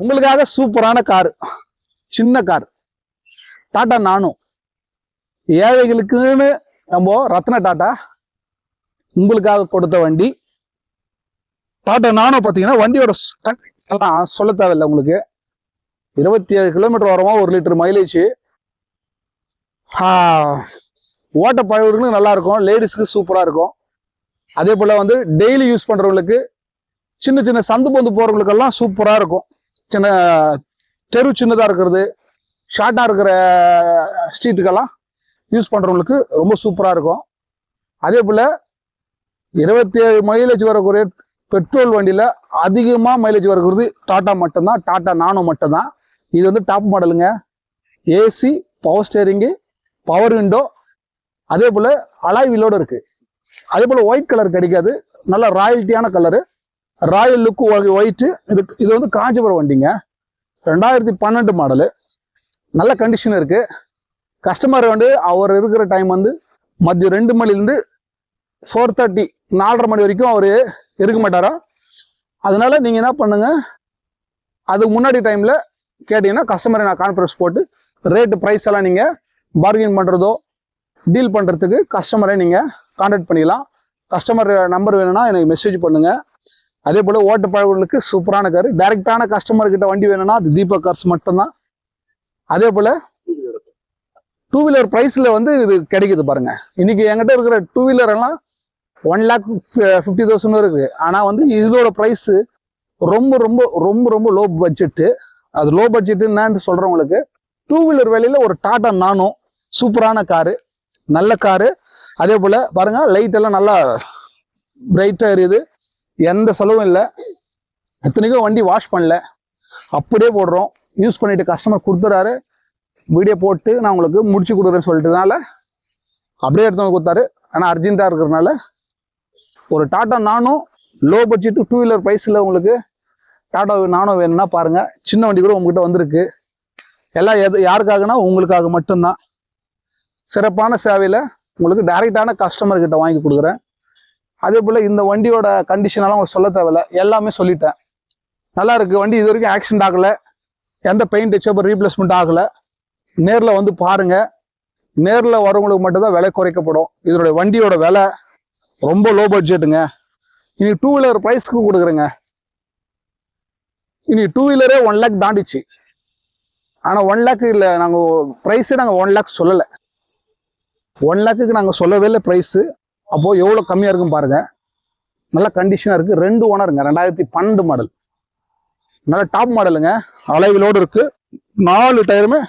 உங்களுக்காக சூப்பரான கார், சின்ன கார், டாடா நானோ. ஏழைகளுக்குன்னு நம்ம ரத்ன டாடா உங்களுக்காக கொடுத்த வண்டி டாடா நானோ. பார்த்தீங்கன்னா வண்டியோட சொல்ல தேவையில்லை உங்களுக்கு. 27 கிலோமீட்டர் வரவும் 1 லிட்டர் மைலேஜ். ஓட்ட பழவர்களுக்கு நல்லா இருக்கும், லேடிஸ்க்கு சூப்பராக இருக்கும். அதே போல் வந்து டெய்லி யூஸ் பண்ணுறவங்களுக்கு, சின்ன சின்ன சந்து பந்து போகிறவங்களுக்கெல்லாம் சூப்பராக இருக்கும். சின்ன தெரு சின்னதாக இருக்கிறது, ஷார்ட்டாக இருக்கிற ஸ்ட்ரீட்டுக்கெல்லாம் யூஸ் பண்ணுறவங்களுக்கு ரொம்ப சூப்பராக இருக்கும். அதே போல் 27 மைலேஜ் வரக்கூடிய பெட்ரோல் வண்டியில் அதிகமாக மைலேஜ் வரக்கூடியது டாடா மட்டும்தான், டாடா நானோ மட்டும்தான். இது வந்து டாப் மாடலுங்க. AC, power steering, power window, அதே போல் அலாய் வீலோடு இருக்குது. அதே போல் ஒயிட் கலர் கிடைக்காது, நல்ல ராயல்ட்டியான கலரு, ராயல் லுக்கு ஒயிட்டு. இது வந்து காஞ்சிபுரம் வண்டிங்க, 2012 மாடலு, நல்ல கண்டிஷன் இருக்குது. கஸ்டமர் வந்து அவர் இருக்கிற டைம் வந்து மதியம் 2 மணிலேருந்து 4:30 4:30 மணி வரைக்கும் அவர் இருக்க மாட்டாரா. அதனால நீங்கள் என்ன பண்ணுங்க, அதுக்கு முன்னாடி டைமில் கேட்டீங்கன்னா கஸ்டமரை நான் கான்ஃபரன்ஸ் போட்டு ரேட்டு ப்ரைஸ் எல்லாம் நீங்கள் பார்கெயின் பண்ணுறதோ டீல் பண்ணுறதுக்கு கஸ்டமரை நீங்கள் கான்டாக்ட் பண்ணிக்கலாம். கஸ்டமர் நம்பர் வேணும்னா எனக்கு மெசேஜ் பண்ணுங்கள். அதே போல் ஓட்டு பழகுகளுக்கு சூப்பரான கார், டைரெக்டான கஸ்டமர்கிட்ட வண்டி வேணும்னா அது தீபக் கார்ஸ் மட்டும்தான். அதே போல் 2 வீலர் ப்ரைஸில் வந்து இது கிடைக்குது பாருங்க. இன்னைக்கு என்கிட்ட இருக்கிற 2 வீலர் எல்லாம் 1,50,000 இருக்குது. ஆனால் வந்து இதோட ப்ரைஸு ரொம்ப ரொம்ப ரொம்ப ரொம்ப லோ பட்ஜெட்டு. அது லோ பட்ஜெட்டு என்னன்னு சொல்கிறவங்களுக்கு 2 வீலர் வேலையில் ஒரு டாடா நானோ சூப்பரான காரு, நல்ல காரு. அதே போல் பாருங்கள், லைட் எல்லாம் நல்லா பிரைட்டாக எரியுது, எந்த செலவும் இல்லை. எத்தனைக்கும் வண்டி வாஷ் பண்ணல, அப்படியே போடுறோம். யூஸ் பண்ணிட்டு கஸ்டமர் கொடுத்துறாரு, வீடியோ போட்டு நான் உங்களுக்கு முடிச்சு கொடுக்குறேன்னு சொல்லிட்டுனால அப்படியே எடுத்து வந்து கொடுத்தாரு. ஆனால் அர்ஜென்ட்டாக இருக்கிறதுனால ஒரு டாடா நானோ லோ பட்ஜெட்டு 2 வீலர் ப்ரைஸில் உங்களுக்கு டாடா நானோ வேணும்னா பாருங்கள். சின்ன வண்டி கூட உங்ககிட்ட வந்திருக்கு. எல்லாம் யாருக்காகனா உங்களுக்காக மட்டும்தான். சிறப்பான சேவையில் உங்களுக்கு டைரெக்டான கஸ்டமர்கிட்ட வாங்கி கொடுக்குறேன். அதே போல் இந்த வண்டியோட கண்டிஷனெல்லாம் உங்களுக்கு சொல்ல தேவையில்லை, எல்லாமே சொல்லிட்டேன். நல்லா இருக்குது வண்டி. இது வரைக்கும் ஆக்சிடென்ட் ஆகலை, எந்த பெயிண்ட் டச்சப் ரீப்ளேஸ்மெண்ட் ஆகலை. நேரில் வந்து பாருங்கள். நேரில் வரவங்களுக்கு மட்டும்தான் விலை குறைக்கப்படும். இதனுடைய வண்டியோட விலை ரொம்ப லோ பட்ஜெட்டுங்க. இனி 2 வீலர் ப்ரைஸ்க்கு கொடுக்குறேங்க. இனி 2 வீலரே 1 லேக் தாண்டிச்சு. ஆனால் 1 லேக்கு இல்லை, நாங்கள் ப்ரைஸே நாங்கள் 1 லேக் சொல்லலை. 1 லேக்குக்கு நாங்கள் சொல்லவே இல்லை ப்ரைஸு. அப்போது எவ்வளோ கம்மியாக இருக்குன்னு பாருங்கள். நல்ல கண்டிஷனாக இருக்குது. 2 ஓனருங்க, 2012 மாடல், நல்ல டாப் மாடலுங்க. அலைவிலோடு இருக்குது. 4 டயருமே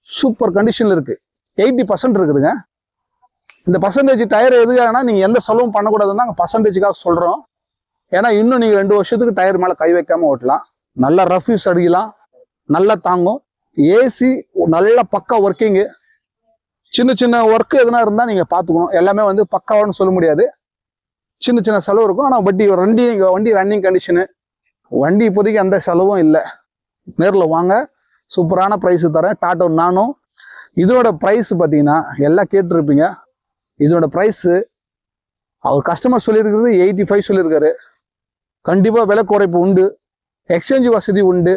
சூப்பர் கண்டிஷனில் இருக்குது. 80% இருக்குதுங்க. இந்த பர்சன்டேஜ் டயர் எதுக்காகனா நீங்கள் எந்த செலவும் பண்ணக்கூடாதுன்னு நாங்கள் பர்சன்டேஜுக்காக சொல்கிறோம். ஏன்னா இன்னும் நீங்கள் 2 வருஷத்துக்கு டயர் மேலே கை வைக்காமல் ஓட்டலாம். நல்லா ரஃப் யூஸ் அடிக்கலாம், நல்லா தாங்கும். ஏசி நல்ல பக்கா ஒர்க்கிங்கு. சின்ன சின்ன ஒர்க்கு எதுனா இருந்தால் நீங்கள் பார்த்துக்கணும். எல்லாமே வந்து பக்காவான்னு சொல்ல முடியாது, சின்ன சின்ன செலவு இருக்கும். ஆனால் வண்டி ரன்னிங் கண்டிஷனு. வண்டி இப்போதைக்கு எந்த செலவும் இல்லை. நேரில் வாங்க, சூப்பரான ப்ரைஸு தரேன். டாடா நானோ இதோட ப்ரைஸ் பார்த்தீங்கன்னா எல்லாம் கேட்டுருப்பீங்க. இதோட ப்ரைஸு அவர் கஸ்டமர் சொல்லியிருக்கிறது 85 சொல்லியிருக்காரு. கண்டிப்பாக விலை குறைப்பு உண்டு, எக்ஸ்சேஞ்ச் வசதி உண்டு.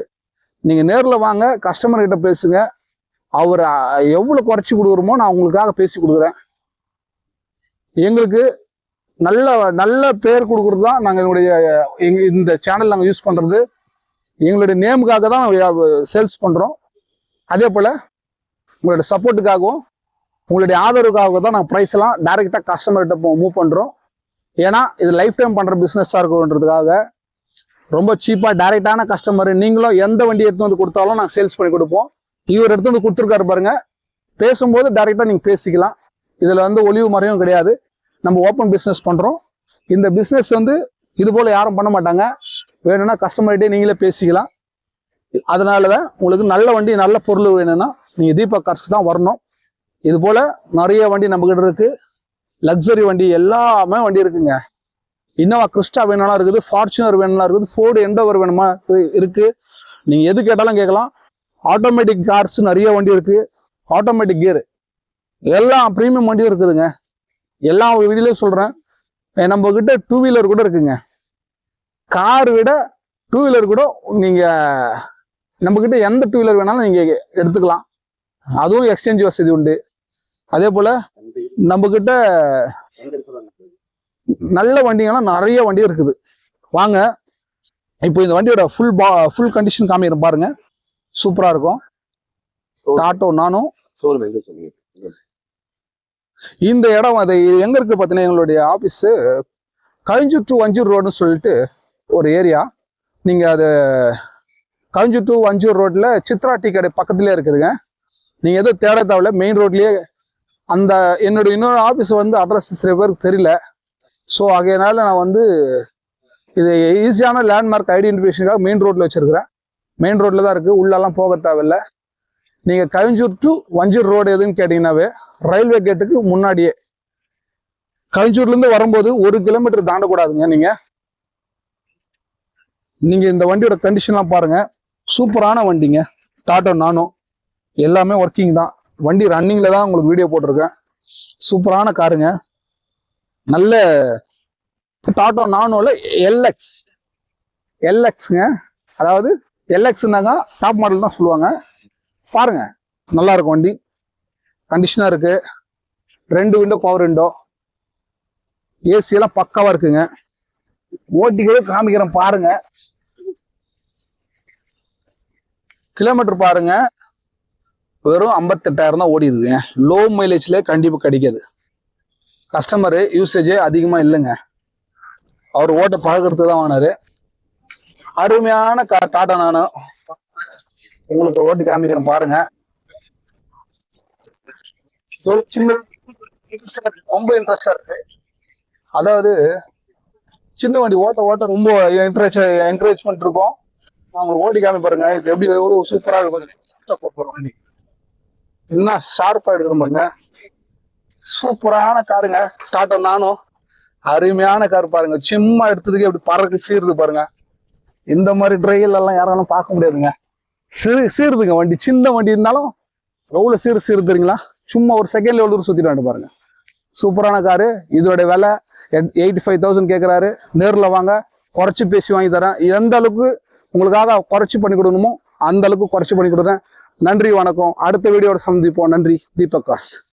நீங்கள் நேரில் வாங்க, கஸ்டமர்கிட்ட பேசுங்க. அவர் எவ்வளோ குறைச்சி கொடுக்குறோமோ நான் உங்களுக்காக பேசி கொடுக்குறேன். எங்களுக்கு நல்ல நல்ல பேர் கொடுக்குறது தான் நாங்கள் இந்த சேனல் நாங்கள் யூஸ் பண்ணுறது. எங்களுடைய நேமுக்காக தான் சேல்ஸ் பண்ணுறோம். அதே போல் உங்களுடைய சப்போர்ட்டுக்காகவும் உங்களுடைய ஆதரவுக்காக தான் நாங்கள் ப்ரைஸ் எல்லாம் டைரெக்டாக கஸ்டமர்கிட்ட மூவ் பண்ணுறோம். ஏன்னா இது லைஃப் டைம் பண்ணுற பிஸ்னஸாக இருக்குன்றதுக்காக ரொம்ப சீப்பாக டைரெக்டான கஸ்டமர். நீங்களும் எந்த வண்டி எடுத்து வந்து கொடுத்தாலும் நாங்கள் சேல்ஸ் பண்ணி கொடுப்போம். இவர் எடுத்து வந்து கொடுத்துருக்காரு பாருங்க, பேசும்போது டைரெக்டாக நீங்கள் பேசிக்கலாம். இதில் வந்து ஒளிவு மறைவும் கிடையாது. நம்ம ஓப்பன் பிஸ்னஸ் பண்ணுறோம். இந்த பிஸ்னஸ் வந்து இது போல் யாரும் பண்ண மாட்டாங்க. வேணும்னா கஸ்டமர்கிட்டே நீங்களே பேசிக்கலாம். அதனால தான் உங்களுக்கு நல்ல வண்டி நல்ல பொருள் வேணும்னா நீங்கள் தீபக் கார்ஸ்க்கு தான் வரணும். இது போல் நிறைய வண்டி நம்மக்கிட்ட இருக்குது. லக்ஸரி வண்டி எல்லாமே வண்டி இருக்குங்க. இன்னோவா கிறிஸ்டா வேணும்னா இருக்குது, ஃபார்ச்சுனர் வேணும்னா இருக்குது, ஃபோர்டு எண்டோவர் வேணுமா இருக்குது. நீங்கள் எது கேட்டாலும் கேட்கலாம். ஆட்டோமேட்டிக் கார்ஸ் நிறைய வண்டி இருக்குது. ஆட்டோமேட்டிக் கியர் எல்லாம் ப்ரீமியம் வண்டியும் இருக்குதுங்க. எல்லா வீடியோலையும் சொல்கிறேன். நம்மக்கிட்ட 2 வீலர் கூட இருக்குங்க. கார் விட டூ வீலர் கூட நீங்கள் நம்மக்கிட்ட எந்த டூ வீலர் வேணாலும் நீங்கள் எடுத்துக்கலாம். அதுவும் எக்ஸ்சேஞ்ச் வசதி உண்டு. அதே போல் நம்மக்கிட்ட நல்ல வண்டிங்கெல்லாம் நிறைய வண்டி இருக்குது. வாங்க இப்போ இந்த வண்டியோட ஃபுல் கண்டிஷன் காமிக்கிறேன் பாருங்க. சூப்பராக இருக்கும். டாட்டோ நானோ. இந்த இடம் அது எங்கே இருக்குது பார்த்தீங்கன்னா, எங்களுடைய ஆஃபீஸு கழிஞ்சூர் டு வஞ்சூர் ரோடுன்னு சொல்லிட்டு ஒரு ஏரியா. நீங்கள் அது கழிஞ்சூர் டு வஞ்சூர் ரோட்டில் சித்ரா டீ கடை பக்கத்துலேயே இருக்குதுங்க. நீங்கள் எதுவும் தேட தேவையில்ல, மெயின் ரோட்லேயே. அந்த என்னுடைய இன்னொரு ஆஃபீஸ் வந்து அட்ரஸ் சில பேருக்கு தெரியல. ஸோ ஆகையினால நான் வந்து இது ஈஸியான லேண்ட்மார்க் ஐடென்டிஃபிகேஷனுக்காக மெயின் ரோட்டில் வச்சுருக்கிறேன். மெயின் ரோட்டில் தான் இருக்குது, உள்ளெல்லாம் போக தேவையில்லை. நீங்கள் கழிஞ்சூர் டு வஞ்சூர் ரோடு எதுன்னு கேட்டிங்கன்னாவே ரயில்வே கேட்டுக்கு முன்னாடியே. கழிஞ்சூர்லேருந்து வரும்போது 1 கிலோமீட்டர் தாண்டக்கூடாதுங்க. நீங்கள் இந்த வண்டியோட கண்டிஷன்லாம் பாருங்கள். சூப்பரான வண்டிங்க. டாட்டோ நானோ எல்லாமே ஒர்க்கிங் தான். வண்டி ரன்னிங்கில் தான் உங்களுக்கு வீடியோ போட்டிருக்கேன். சூப்பரான காருங்க. நல்ல டாட்டோ நானோல எல்எக்ஸ்ங்க. அதாவது எல்எக்ஸ்னாங்க டாப் மாடல் தான் சொல்லுவாங்க. பாருங்க, நல்லா இருக்கும் வண்டி. கண்டிஷனாக இருக்கு. 2 விண்டோ பவர் விண்டோ, ஏசி எல்லாம் பக்காவா இருக்குங்க. ஓட்டிகளே காமிக்கிறேன் பாருங்க. கிலோமீட்டர் பாருங்க, வெறும் 58,000 தான் ஓடி இருக்குங்க. லோ மைலேஜ்ல கண்டிப்பா கிடைக்காது. கஸ்டமரு யூசேஜே அதிகமா இல்லைங்க. அவர் ஓட்ட பழகிறது தான் வாங்கினாரு. அருமையான டாட்டா நானோ உங்களுக்கு ஓட்டி காமிக்கிறேன் பாருங்க. சின்ன ரொம்ப இன்ட்ரெஸ்டா இருக்கு. அதாவது சின்ன வண்டி ஓட்ட ரொம்ப என்கரேஜ்மெண்ட் இருக்கும். அவங்க ஓட்டி காமி பாருங்க. எப்படி எவ்வளவு சூப்பரா இருக்கும் வண்டி. என்ன ஷார்ப்பா எடுக்கிற பாருங்க. சூப்பரான காருங்க டாட்டா நானோ. அருமையான கார் பாருங்க. சும்மா எடுத்ததுக்கு எப்படி பறக்கு சீருது பாருங்க. இந்த மாதிரி டிரைவில் எல்லாம் யாராலும் பார்க்க முடியாதுங்க. சீருதுங்க வண்டி. சின்ன வண்டி இருந்தாலும் எவ்வளவு சீரு தெரியுங்களா? சும்மா ஒரு செகண்ட்ல எவ்வளவு சுத்திட்டு பாருங்க. சூப்பரான காரு. இதோட விலை 85,000 கேட்கிறாரு. நேரில் வாங்க, குறைச்சி பேசி வாங்கி தரேன். எந்த அளவுக்கு உங்களுக்காக குறைச்சி பண்ணி கொடுக்கணுமோ அந்த அளவுக்கு குறைச்சி பண்ணி கொடுக்குறேன். நன்றி, வணக்கம். அடுத்த வீடியோட சந்திப்போம். நன்றி. தீபக் கார்ஸ்.